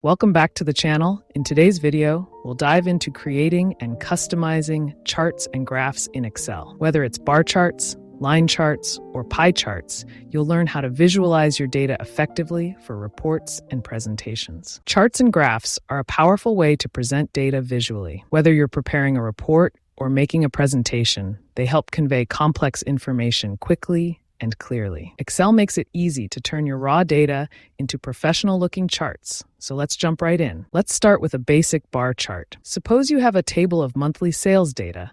Welcome back to the channel. In today's video, we'll dive into creating and customizing charts and graphs in Excel. Whether it's bar charts, line charts, or pie charts, you'll learn how to visualize your data effectively for reports and presentations. Charts and graphs are a powerful way to present data visually. Whether you're preparing a report or making a presentation, they help convey complex information quickly and clearly. Excel makes it easy to turn your raw data into professional-looking charts. So let's jump right in. Let's start with a basic bar chart. Suppose you have a table of monthly sales data,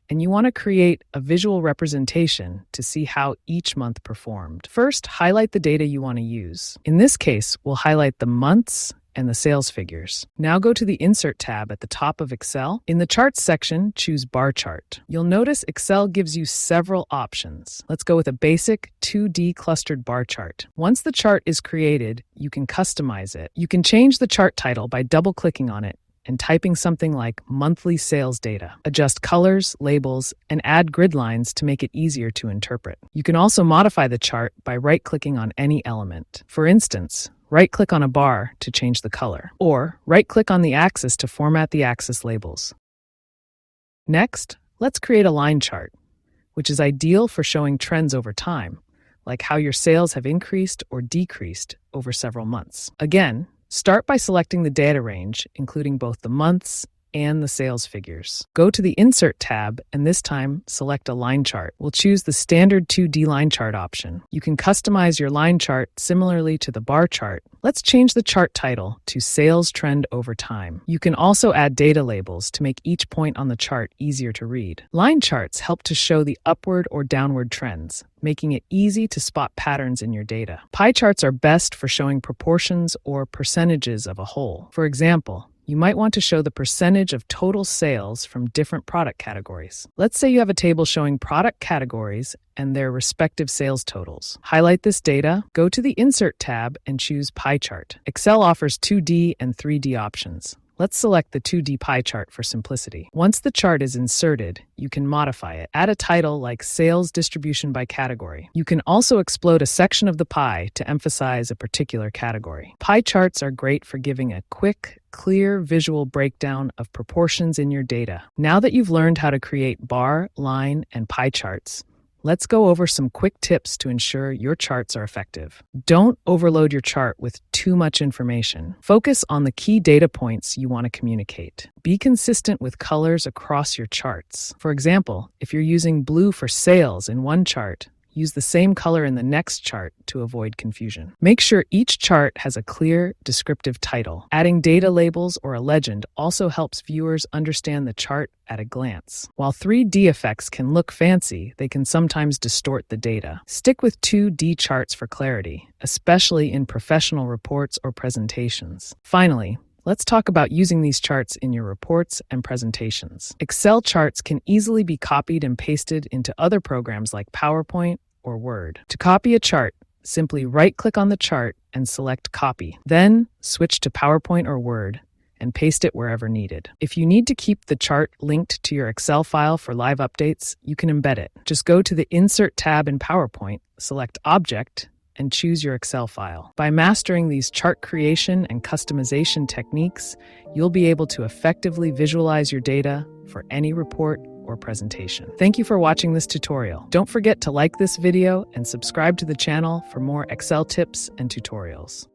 and you want to create a visual representation to see how each month performed. First, highlight the data you want to use. In this case, we'll highlight the months and the sales figures. Now go to the Insert tab at the top of Excel. In the Charts section, choose Bar Chart. You'll notice Excel gives you several options. Let's go with a basic 2D clustered bar chart. Once the chart is created, you can customize it. You can change the chart title by double-clicking on it and typing something like monthly sales data. Adjust colors, labels, and add grid lines to make it easier to interpret. You can also modify the chart by right-clicking on any element. For instance, right-click on a bar to change the color, or right-click on the axis to format the axis labels. Next, let's create a line chart, which is ideal for showing trends over time, like how your sales have increased or decreased over several months. Again, start by selecting the data range, including both the months and the sales figures. Go to the Insert tab and this time select a line chart. We'll choose the standard 2D line chart option. You can customize your line chart similarly to the bar chart. Let's change the chart title to Sales Trend Over Time. You can also add data labels to make each point on the chart easier to read. Line charts help to show the upward or downward trends, making it easy to spot patterns in your data. Pie charts are best for showing proportions or percentages of a whole. For example, you might want to show the percentage of total sales from different product categories. Let's say you have a table showing product categories and their respective sales totals. Highlight this data, go to the Insert tab, and choose Pie Chart. Excel offers 2D and 3D options. Let's select the 2D pie chart for simplicity. Once the chart is inserted, you can modify it. Add a title like Sales Distribution by Category. You can also explode a section of the pie to emphasize a particular category. Pie charts are great for giving a quick, clear visual breakdown of proportions in your data. Now that you've learned how to create bar, line, and pie charts, let's go over some quick tips to ensure your charts are effective. Don't overload your chart with too much information. Focus on the key data points you want to communicate. Be consistent with colors across your charts. For example, if you're using blue for sales in one chart, use the same color in the next chart to avoid confusion. Make sure each chart has a clear, descriptive title. Adding data labels or a legend also helps viewers understand the chart at a glance. While 3D effects can look fancy, they can sometimes distort the data. Stick with 2D charts for clarity, especially in professional reports or presentations. Finally, let's talk about using these charts in your reports and presentations. Excel charts can easily be copied and pasted into other programs like PowerPoint or Word. To copy a chart, simply right-click on the chart and select Copy. Then switch to PowerPoint or Word and paste it wherever needed. If you need to keep the chart linked to your Excel file for live updates, you can embed it. Just go to the Insert tab in PowerPoint, select Object, and choose your Excel file. By mastering these chart creation and customization techniques, you'll be able to effectively visualize your data for any report or presentation. Thank you for watching this tutorial. Don't forget to like this video and subscribe to the channel for more Excel tips and tutorials.